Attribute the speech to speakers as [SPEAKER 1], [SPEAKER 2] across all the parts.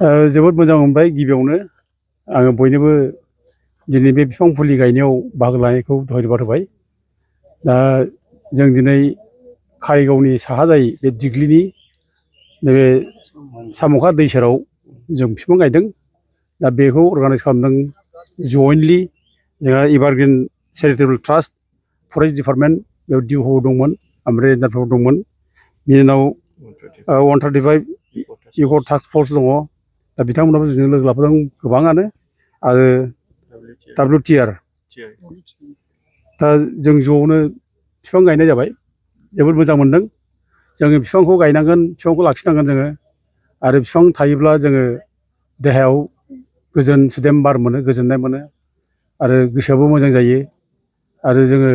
[SPEAKER 1] जोबोद मोजां मोनबाय गिबियावनो आङो बयनोबो दिनै बे बिफां फुलि गायनायाव बाहागो लानायखौ धन्यबाद होबाय। दा जों दिनै कारिगावनि साहा जायो बे दिग्लिनि नैबे साम'खा दै सेराव जों बिफां गायदों। दा बेखौ अर्गानाइज खालामदों जयेन्टलि जोंहा evergreen charitable trust forest department बेयाव डिअ दंमोन ओमफ्राय एनडारफोर दंमोन। बिनि उनाव 135 इक' टास्क फर्स दङ। दा बिथांमोनाबो जोंजों लोगो लाफादों गोबाङानो आरो WTR दा जों ज'नो बिफां गायनाय जाबाय। जोबोद मोजां मोनदों। जोङो बिफांखौ गायनांगोन, बिफांखौ लाखिनांगोन जोङो आरो बिफां थायोब्ला जोङो देहायाव गोजोन सुदेम बार मोनो, गोजोननाय मोनो आरो गोसोआबो मोजां जायो आरो जोङो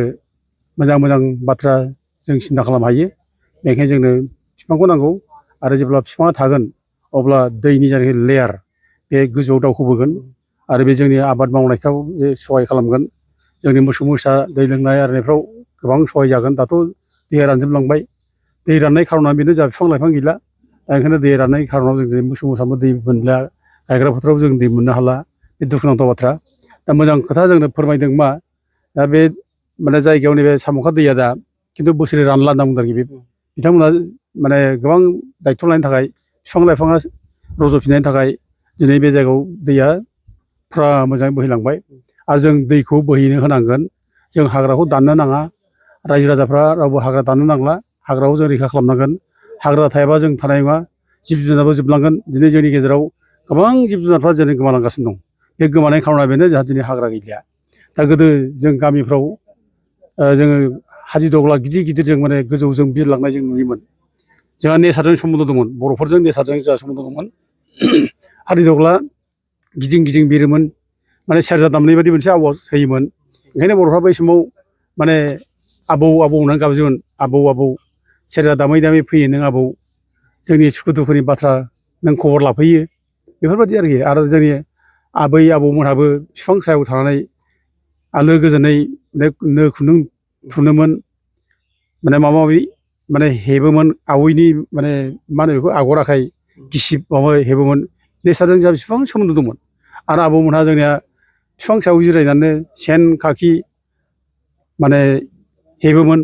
[SPEAKER 1] मोजां मोजां बाथ्रा जों सिन्था खालामनो हायो। बेनिखायनो जोंनो बिफांखौ नांगौ आरो जेब्ला बिफाङा थागोन अब्ला दैनि जायनाखि लेयार बे गोजौआव दावखोबोगोन आरो बे जोंनि आबाद मावनायफ्राव बे सहाय खालामगोन। जोंनि मोसौ मोसा दै लोंनाय आरिनायफ्राव गोबां सहाय जागोन। दाथ' दैया रानजोबलांबाय। दै राननाय खार'ना बेनो जोंहा बिफां लाइफां गैला। दा ओंखायनो दै राननायनि खार'नाव जों दिनै मोसौ मोसाबो दै मोनला, गायग्रा फोथाराव जों दै मोननो हाला। बे दुखुनांथाव बाथ्रा। दा मोजां खोथा जोंनो फोरमायदों मा दा बे माने जायगायाव नैबे साम'खा दैया दा खिन्थु बोसोरै रानला होनना बुंदों आरोखि। बे बिथांमोना माने गोबां दायथ' लानायनि थाखाय बिफां लाइफाङा रज'फिननायनि थाखाय दिनै बे जायगायाव दैया फुरा मोजाङै बोहैलांबाय आरो जों दैखौ बोहैनो होनांगोन। जों हाग्राखौ दाननो नाङा। रायजो राजाफ्रा रावबो हाग्रा दाननो नांला। हाग्राखौ जों रैखा खालामनांगोन। हाग्रा थायाबा जों थानाय नङा। जिब जुनाराबो जोबलांगोन। दिनै जोंनि गेजेराव गोबां जिब जुनारफ्रा दिनै गोमालांगासिनो दं। बे गोमानायनि खार'ना बेनो जोंहा दिनै हाग्रा गैलिया। दा गोदो जों गामिफ्राव जोङो हादिदग्ला गिदिर गिदिर जों माने गोजौजों बिरलांनाय जों नुयोमोन। जोंहा नेचारजों सोमोन्दो दंमोन। बर'फोरजों नेचारजों जोंहा सोमोन्दो दंमोन। हादिदग्ला गिदिं गिदिं बिरोमोन। माने सेरजा दामनाय बायदि मोनसे आवाज होयोमोन। ओंखायनो बर'फ्रा बै समाव माने आबौ आबौ होननानै गाबज्रियोमोन। आबौ आबौ सेरजा दामै दामै फैयो नों आबौ, जोंनि सुखु दुखुनि बाथ्रा नों खबर लाफैयो। बेफोरबायदि आरोखि। आरो जोंनि आबै आबौमोनहाबो बिफां सायाव थानानै आलो गोजोनै नो खुन्दुं थुनोमोन। माने माबा माबि माने हेबोमोन। आवैनि माने मा होनो बेखौ आगर आखाइ गिसिब माबा हेबोमोन। नेचारजों जोंहा बिसिबां सोमोन्दो दंमोन। आरो आबौमोनहा जोंनिया बिफां सायाव जिरायनानै सेन खाखि माने हेबोमोन।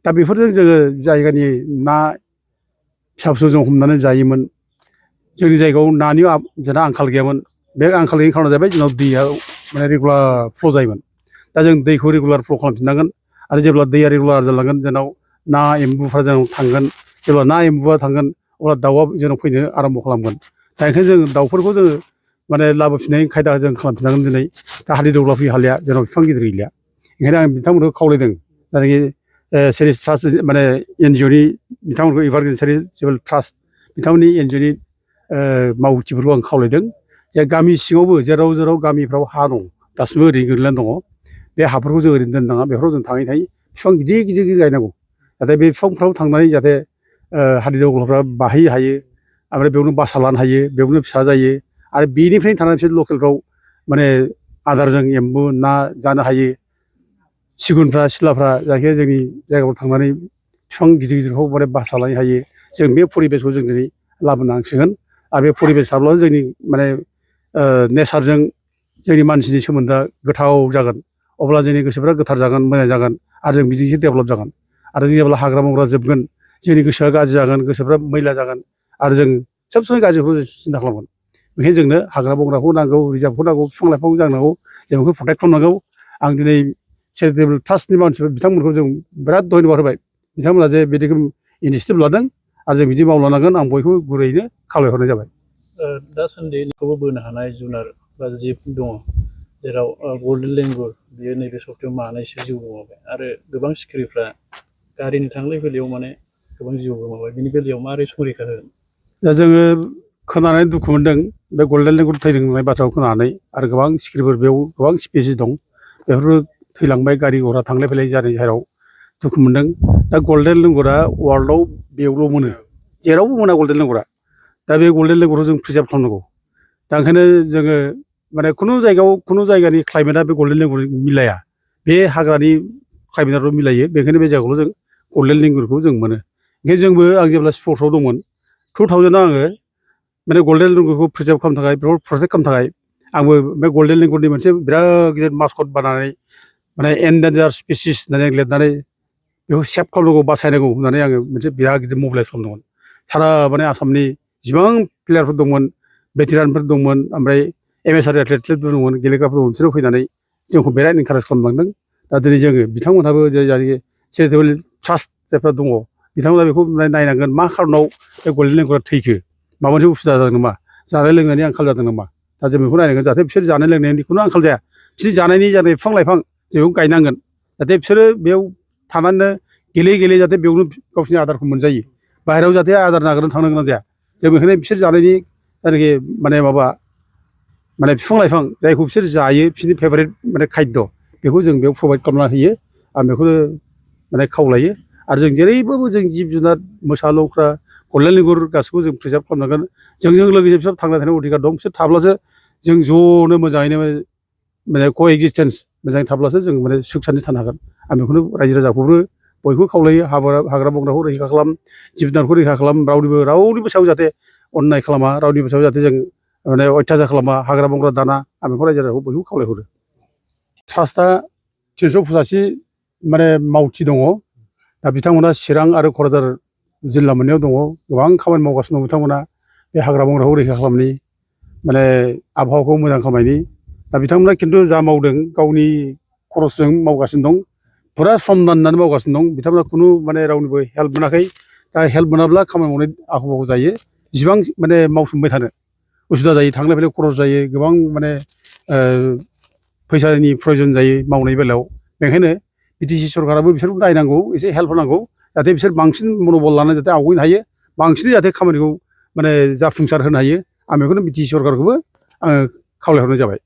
[SPEAKER 1] दा बेफोरजों जोङो जायगानि ना फिसा फिसौ जों हमनानै जायोमोन। जोंनि जायगायाव नानि जोंहा आंखाल गैयामोन। बे आंखाल गैयैनि खार'ना जाहैबाय जोंनाव दैया माने रेगुलार फ्ल' जायोमोन। दा जों दैखौ रेगुलार फ्ल' खालामफिननांगोन आरो जेब्ला दैया रेगुलार जालांगोन जोंनाव ना एम्बुफ्रा जोंनाव थांगोन। जेब्ला ना एम्बुआ थांगोन अब्ला दाउआ जोंनाव फैनो आराम्भ' खालामगोन। दा ओंखायनो जों दाउफोरखौ जोङो माने लाबोफिननायनि खायदा जों खालामफिननांगोन दिनै। दा हादिदग्ला फैनो हालिया जोंनाव बिफां गिदिर गैलिया। ओंखायनो आं बिथांमोनखौ खावलायदों जायनाखि चेरिटेबोल ट्रास्ट माने एनजिअनि बिथांमोनखौ एभारग्रिन चेरिटेबोल ट्रास्ट बिथांमोननि एनजिअनि मावथिफोरखौ आं खावलायदों जे गामि सिङावबो जेराव जेराव गामिफ्राव हा दं दासिमबो ओरैनो गोग्लैनानै दङ। बे हाफोरखौ जों ओरैनो दोननो नाङा। बेफोराव जों थाङै थाङै बिफां गिदिर गिदिर गिदिर गायनांगौ। जाहाथे बे बिफांफ्राव थांनानै जाहाथे हादिदग्लाफ्रा बाहैनो हायो। ओमफ्राय बेयावनो बासा लानो हायो। बेयावनो फिसा जायो आरो बेनिफ्रायनो थानानै बिसोर लकेलफ्राव माने आदारजों एम्बु ना जानो हायो। सिगुनफ्रा सिलाफ्रा जायखिया जोंनि जायगायाव थांनानै बिफां गिदिर गिदिरखौ माने बासा लानो हायो। जों बे परिबेसखौ जों दिनै लाबोनांसिगोन आरो बे परिबेस थाब्लासो जोंनि माने नेचारजों जोंनि मानसिनि सोमोन्दोआ गोथाव जागोन। अब्ला जोंनि गोसोफ्रा गोथार जागोन, मोजां जागोन आरो जों बिदिसो डेभेलप जागोन। आरो जेब्ला हाग्रा बंग्रा जोबगोन जोंनि गोसोआ गाज्रि जागोन, गोसोफ्रा मैला जागोन आरो जों सब समाय गाज्रिखौ जों सिन्था खालामगोन। बेखायनो जोंनो हाग्रा बंग्राखौ नांगौ, रिजार्भखौ नांगौ, बिफां लाइफांखौ नांगौ, जों बेखौ प्रटेक्ट खालामनांगौ। आं दिनै चेरिटेबोल ट्रास्टनि मानसिफोर बिथांमोनखौ जों बिराद धन्यबाद होबाय। बिथांमोना जे बिदि इनिसियेटिभ लादों आरो जों बिदि मावलांनांगोन आं बयखौबो गुरैयैनो खावलायहरनाय जाबाय।
[SPEAKER 2] दासान्दि बेखौबो बोनो हानाय जुनार बा जिब दङ जेराव गल्डेन लेंगुर बियो नैबे सप्तायाव मानैसो जिउ गोमाबाय आरो गोबां सिखिरिफ्रा गारिनि थांलाय फैलायाव माने गोबां जिउ गोमाबाय। बिनि बेलायाव माबोरै संरैखा होगोन?
[SPEAKER 1] दा जोङो खोनानानै दुखु मोनदों बे गल्डेन लेंगुर थैदों होननाय बाथ्राखौ खोनानानै आरो गोबां सिखिरिफोर बेयाव गोबां स्पिसिस दं बेफोरबो थैलांबाय गारि घरा थांलाय फैलाय जानायनि जेराव दुखु मोनदों। दा गल्डेन लेंगुरा वार्ल्डआव बेयावल' मोनो, जेरावबो मोना गल्डेन लेंगुरा। दा बे गल्डेन लेंगुरखौ जों प्रिजार्भ खालामनांगौ। दा ओंखायनो जोङो माने खुनु जायगायाव खुनु जायगानि क्लाइमेटआ बे गल्डेन लेंगुरजों मिलाया। बे हाग्रानि क्लाइमेटआल' मिलायो। बेनिखायनो बे जायगायावल' जों गल्डेन लेंगुरखौ जों मोनो। ओंखायनो जोंबो आं जेब्ला स्पर्ट्सआव दंमोन 2000आव आङो माने गल्डेन लेंगुरखौ प्रिजार्भ खालामनो थाखाय बेखौ प्रटेक्ट खालामनो थाखाय आंबो बे गल्डेन लेंगुरनि मोनसे बिराद गिदिर मास्कट बानायनानै माने एन्डेन्जार स्पिसिस होननानै लिरनानै बेखौ सेभ खालामनांगौ बासायनांगौ होननानै आङो मोनसे बिराद गिदिर मबिलाइज खालामदोंमोन सारा माने आसामनि जिबां प्लेयारफोर दंमोन भेटेरानफोर दंमोन ओमफ्राय एमएसआर एथलेटफोर दंमोन गेलेग्राफोर दंमोन बिसोरो फैनानै जोंखौ बिराद इनकारेज खालामलांदों दा दिनै जोङो बिथांमोनहाबो जायनाखि चेरिटेबोल ट्रास्ट जायफ्रा दङ बिथांमोना बेखौ नायनांगोन मा खारनाव बे गल्डेन लेंगुरा थैखो माबा मोनसे उसुबिदा जादों नामा जानाय लोंनायनि आंखाल जादों नामा दा जों बेखौ नायनांगोन जाहाथे बिसोर जानाय लोंनायनि खुनु आंखाल जाया बिसोर जानायनि जानाय बिफां लाइफां जों बेखौ गायनांगोन जाहाथे बिसोरो बेयाव थानानैनो गेले जाहाथे बेयावनो गावसोरनि आदारखौ मोनजायो बाहेरायाव जाहाथे आदार नागिरनो थांनो गोनां जाया जों बेखायनो बिसोर जानायनि जायनाखि माने बिफां लाइफां जायखौ बिसोर जायो बिसोरनि फेभारेट माने खाद्य बेखौ जों बेयाव प्रभाइड खालामना होयो आं बेखौनो माने खावलायो आरो जों जेरैबाबो जों जिब जुनार मोसा लख्रा गल्डेन लेंगुर गासैखौबो जों प्रिजार्भ खालामनांगोन जोंजों लोगोसे बिसोर थांना थानायनि अधिकार दं बिसोर थाब्लासो जों ज'नो मोजाङैनो माने क'एक्जिस्टेन्स मोजाङै थाब्लासो जों माने सुख सान्थि थानो हागोन आं बेखौनो रायजो राजाखौबो बयखौबो खावलायो हाग्रा बंग्राखौ रैखा खालाम जिब जुनारखौ रैखा खालाम रावनिबो सायाव जाहाथे अननाय खालामा रावनिबो सायाव जाहाथे जों माने अयथासार खालामा हाग्रा बंग्रा दाना आं बेखौ रायजो राजाखौ बयखौबो खावलायहरो ट्रास्टआ 385 माने मावथि दङ दा बिथांमोना चिरां आरो क'क्राझार जिल्ला मोननैयाव दङ गोबां खामानि मावगासिनो दं बिथांमोना बे हाग्रा बंग्राखौ रैखा खालामनायनि माने आबहावाखौ मोजां खालामनायनि दा बिथांमोना खिन्थु जा मावदों गावनि खरसजों मावगासिनो दं फुरा सम दाननानै मावगासिनो दं बिथांमोना खुनु माने रावनिबो हेल्प मोनाखै दा हेल्प मोनाब्ला खामानि मावनाय आख' फाख' जायो जिसिबां माने मावसोमबाय थानो उसुबिदा जायो थांलाय फैलाय खरस जायो गोबां माने फैसानि प्रयजन जायो मावनाय बेलायाव बेनिखायनो बिटिसि सरकाराबो बिसोरखौ नायनांगौ एसे हेल्प होनांगौ जाहाथे बिसोर बांसिन मन'बल लानानै जाहाथे आवगायनो हायो बांसिनै जाहाथे खामानिखौ माने जाफुंसार होनो हायो आं बेखौनो बिटिसि सरकारखौबो आङो खावलायहरनाय जाबाय